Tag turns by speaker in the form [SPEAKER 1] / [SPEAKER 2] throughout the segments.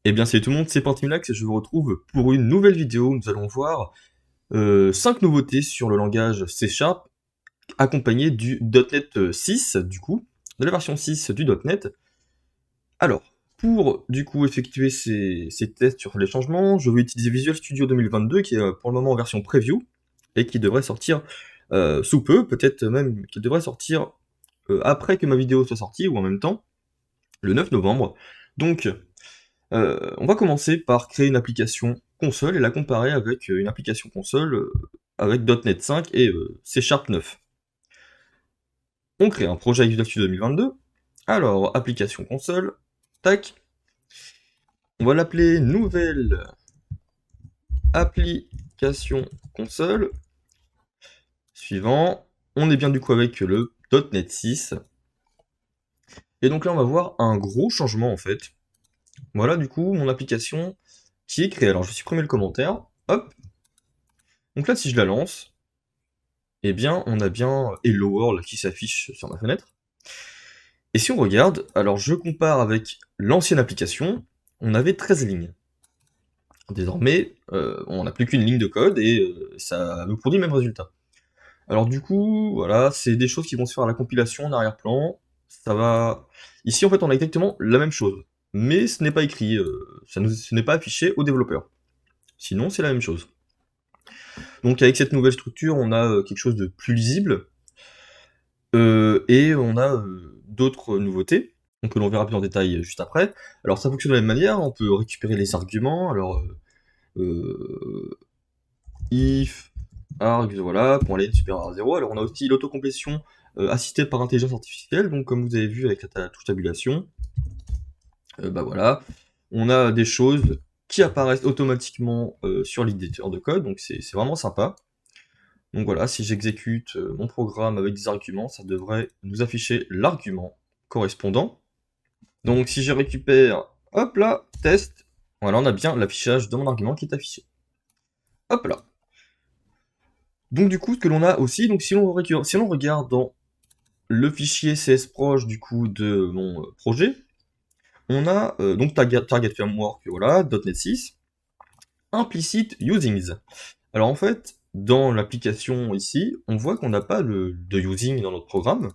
[SPEAKER 1] Eh bien salut tout le monde, c'est Pantiminax et je vous retrouve pour une nouvelle vidéo où nous allons voir 5 nouveautés sur le langage C Sharp accompagné du .NET 6 du coup, de la version 6 du .NET. Alors, pour du coup effectuer ces tests sur les changements, je vais utiliser Visual Studio 2022 qui est pour le moment en version preview et qui devrait sortir sous peu, peut-être même qu'il devrait sortir après que ma vidéo soit sortie ou en même temps, le 9 novembre. Donc on va commencer par créer une application console et la comparer avec une application console avec .NET 5 et C Sharp 9. On crée un projet avec Visual Studio 2022. Alors, application console, tac. On va l'appeler nouvelle application console. Suivant. On est bien du coup avec le .NET 6. Et donc là, on va voir un gros changement en fait. Voilà du coup mon application qui est créée. Alors, je vais supprimer le commentaire. Hop. Donc là, si je la lance, eh bien, on a bien Hello World qui s'affiche sur ma fenêtre. Et si on regarde, alors je compare avec l'ancienne application, on avait 13 lignes. Désormais, on n'a plus qu'une ligne de code et ça nous produit le même résultat. Alors du coup, voilà, c'est des choses qui vont se faire à la compilation en arrière-plan. Ça va... Ici, en fait, on a exactement la même chose. Mais ce n'est pas écrit, ce n'est pas affiché aux développeurs. Sinon, c'est la même chose. Donc avec cette nouvelle structure, on a quelque chose de plus lisible, et on a d'autres nouveautés, donc que l'on verra plus en détail juste après. Alors ça fonctionne de la même manière, on peut récupérer les arguments, alors if, args, voilà, pour aller supérieur à 0. Alors on a aussi l'autocomplétion assistée par intelligence artificielle, donc comme vous avez vu avec la touche tabulation, bah voilà, on a des choses qui apparaissent automatiquement sur l'éditeur de code, donc c'est vraiment sympa. Donc voilà, si j'exécute mon programme avec des arguments, ça devrait nous afficher l'argument correspondant. Donc si je récupère, hop là, test, voilà, on a bien l'affichage de mon argument qui est affiché. Hop là. Donc du coup, ce que l'on a aussi, donc si l'on regarde dans le fichier CSProj du coup de mon projet, on a donc target framework, voilà, .NET 6, implicit usings. Alors en fait, dans l'application ici, on voit qu'on n'a pas de using dans notre programme,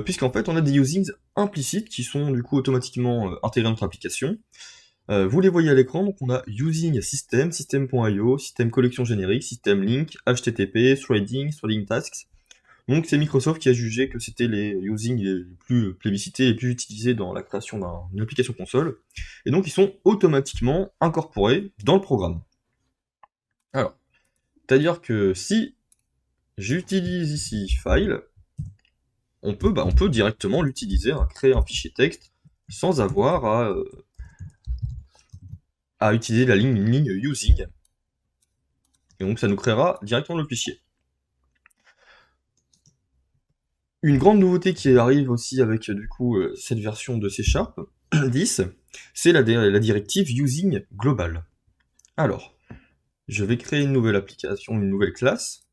[SPEAKER 1] puisqu'en fait on a des usings implicites qui sont du coup automatiquement intégrés dans notre application. Vous les voyez à l'écran, donc on a using system, system.io, system collection générique, system link, http, threading tasks. Donc c'est Microsoft qui a jugé que c'était les usings les plus plébiscités et les plus utilisés dans la création d'une application console, et donc ils sont automatiquement incorporés dans le programme. Alors, c'est-à-dire que si j'utilise ici file, on peut directement l'utiliser, hein, créer un fichier texte, sans avoir à utiliser une ligne using. Et donc ça nous créera directement le fichier. Une grande nouveauté qui arrive aussi avec du coup cette version de C Sharp 10, c'est la directive using global. Alors, je vais créer une nouvelle application, une nouvelle classe.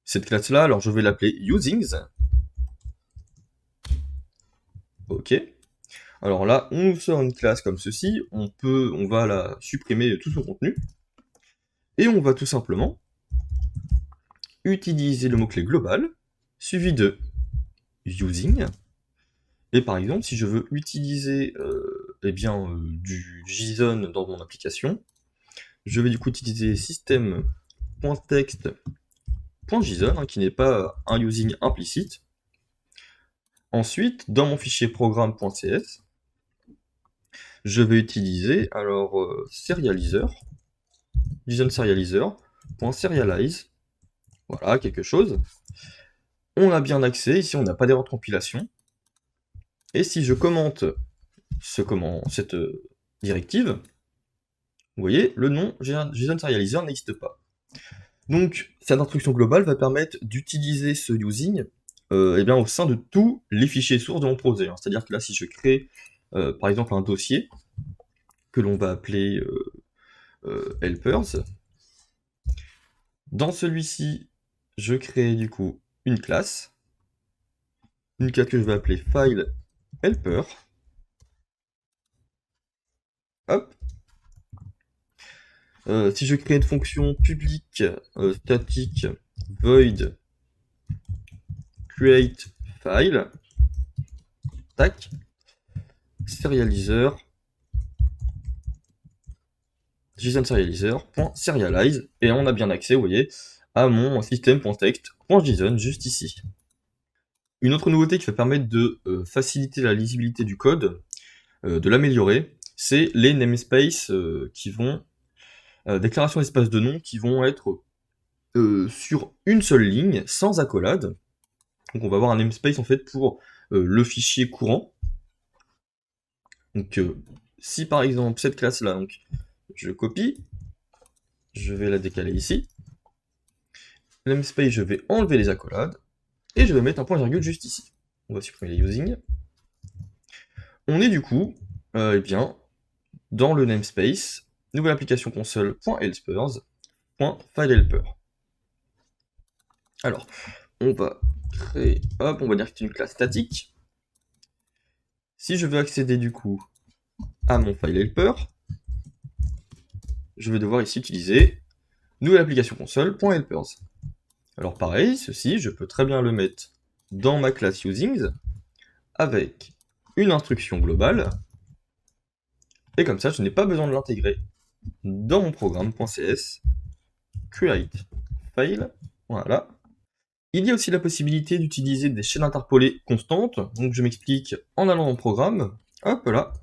[SPEAKER 1] Cette classe-là, alors je vais l'appeler usings. Ok. Alors là, on nous sort une classe comme ceci, on va la supprimer tout son contenu, et on va tout simplement utiliser le mot-clé global, suivi de using, et par exemple, si je veux utiliser du JSON dans mon application, je vais du coup utiliser system.text.json, qui n'est pas un using implicite. Ensuite, dans mon fichier programme.cs, je vais utiliser alors serializer, JSON serializer.serialize, voilà, quelque chose. On a bien accès, ici on n'a pas d'erreur de compilation. Et si je commente cette directive, vous voyez, le nom JSON serializer n'existe pas. Donc, cette instruction globale va permettre d'utiliser ce using au sein de tous les fichiers sources de mon projet. C'est-à-dire que là, si je crée, par exemple, un dossier que l'on va appeler helpers, dans celui-ci, je crée du coup une classe que je vais appeler file helper. Hop. Si je crée une fonction publique statique void create file, tac, serializer, JSON serializer.serialize, et on a bien accès, vous voyez, à mon système.text.json juste ici. Une autre nouveauté qui va permettre de faciliter la lisibilité du code, de l'améliorer, c'est les namespaces qui vont déclaration d'espace de nom qui vont être sur une seule ligne, sans accolade. Donc on va avoir un namespace en fait pour le fichier courant. Donc si par exemple cette classe-là, donc je copie, je vais la décaler ici. Namespace, je vais enlever les accolades, et je vais mettre un point virgule juste ici. On va supprimer les using. On est du coup, eh bien, dans le namespace, nouvelle application console.helpers.filehelper. Alors, on va créer, hop, on va dire que c'est une classe statique. Si je veux accéder du coup à mon filehelper, je vais devoir ici utiliser nouvelle application console.helpers. Alors pareil, ceci, je peux très bien le mettre dans ma classe usings avec une instruction globale, et comme ça, je n'ai pas besoin de l'intégrer dans mon programme.cs create file, voilà. Il y a aussi la possibilité d'utiliser des chaînes interpolées constantes, donc je m'explique en allant dans programme, hop là.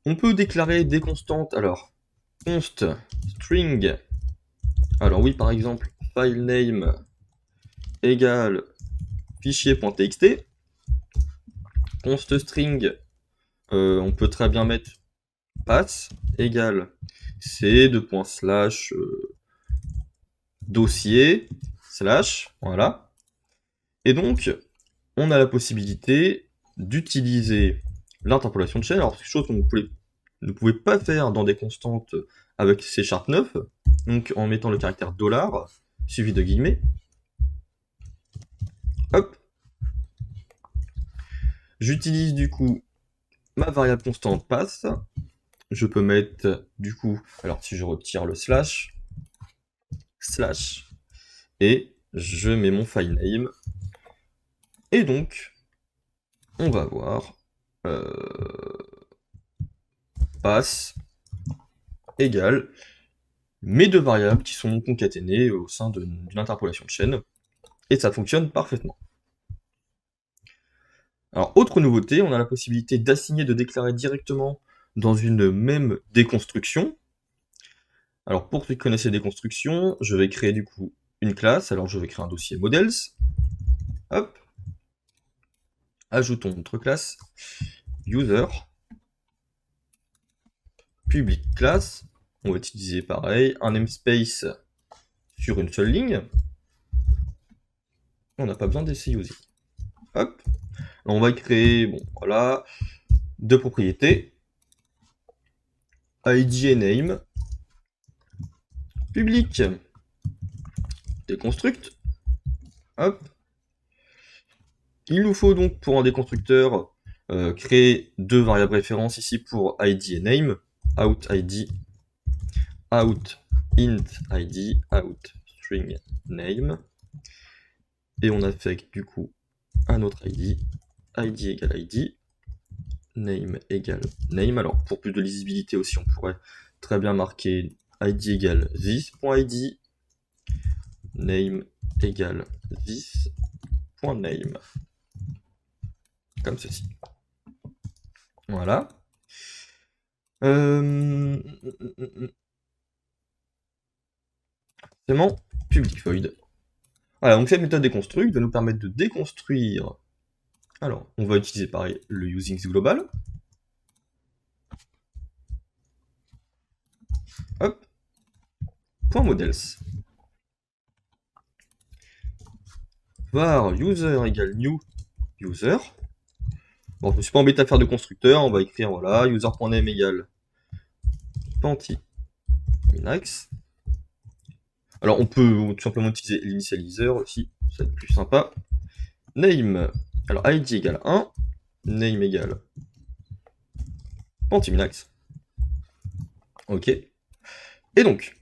[SPEAKER 1] On peut déclarer des constantes, alors, const string, alors oui par exemple, file name égale fichier.txt, const string, on peut très bien mettre path égale c dossier slash, voilà. Et donc, on a la possibilité d'utiliser l'interpolation de chaîne, alors c'est quelque chose qu'on ne pouvait pas faire dans des constantes avec C# 9, donc en mettant le caractère $, suivi de guillemets. Hop. J'utilise du coup ma variable constante path. Je peux mettre du coup, alors si je retire le slash, et je mets mon file name. Et donc, on va voir path égale mes deux variables qui sont concaténées au sein d'une interpolation de chaîne, et ça fonctionne parfaitement. Alors, autre nouveauté, on a la possibilité d'assigner, de déclarer directement dans une même déconstruction. Alors, pour ceux qui connaissent les déconstructions, je vais créer du coup une classe, alors je vais créer un dossier models, hop, ajoutons notre classe, user, public class, on va utiliser pareil, un namespace sur une seule ligne, on n'a pas besoin d'essayer using. Hop, on va créer, bon voilà, deux propriétés, id et name, public, déconstruct, hop. Il nous faut donc pour un déconstructeur créer deux variables références ici pour id et name, out id, out int id, out string name, et on affecte du coup un autre id égale id, name égale name. Alors pour plus de lisibilité aussi, on pourrait très bien marquer id égale this.id, name égale this.name, comme ceci. Voilà. Forcément, public void. Voilà, donc cette méthode déconstruct va nous permettre de déconstruire. Alors, on va utiliser pareil le usings global. Hop. Point models. Var user égale new user. Bon, je me suis pas embêté à faire de constructeur, on va écrire voilà, user.name égale panty minax. Alors on peut tout simplement utiliser l'initializer aussi, ça va être plus sympa. Name, alors id égale 1, name égale panty minax. Ok. Et donc,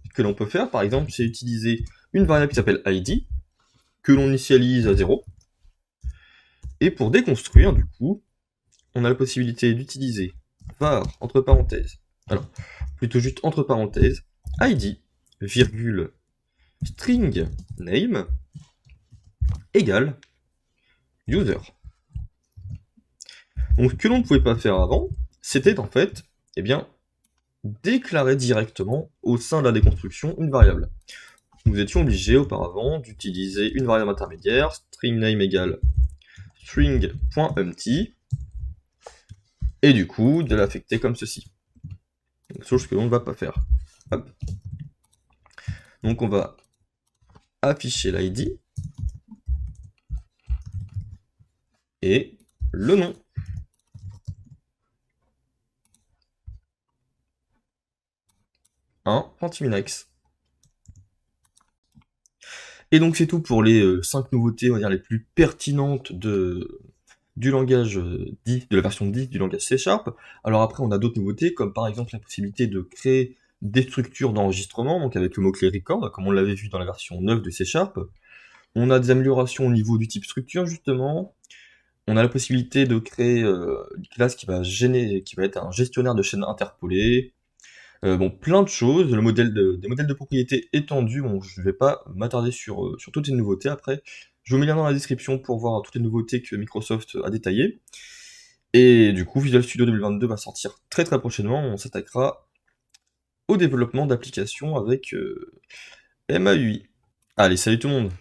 [SPEAKER 1] ce que l'on peut faire, par exemple, c'est utiliser une variable qui s'appelle id, que l'on initialise à 0. Et pour déconstruire, du coup, on a la possibilité d'utiliser var, entre parenthèses, alors, plutôt juste entre parenthèses, id, virgule, string name, égale user. Donc ce que l'on ne pouvait pas faire avant, c'était en fait, eh bien, déclarer directement au sein de la déconstruction une variable. Nous étions obligés auparavant d'utiliser une variable intermédiaire, string name égale string.empty, et du coup de l'affecter comme ceci. Chose que l'on ne va pas faire. Hop. Donc on va afficher l'id et le nom. Pentiminax. Et donc c'est tout pour les 5 nouveautés, on va dire, les plus pertinentes du langage 10, de la version 10 du langage C#. Alors après, on a d'autres nouveautés, comme par exemple la possibilité de créer des structures d'enregistrement, donc avec le mot-clé record, comme on l'avait vu dans la version 9 de C#. On a des améliorations au niveau du type structure, justement. On a la possibilité de créer une classe qui va être un gestionnaire de chaînes interpolées. Bon, plein de choses, des modèles de propriété étendus, bon, je ne vais pas m'attarder sur toutes ces nouveautés après. Je vous mets le lien dans la description pour voir toutes les nouveautés que Microsoft a détaillées. Et du coup, Visual Studio 2022 va sortir très très prochainement, on s'attaquera au développement d'applications avec MAUI. Allez, salut tout le monde!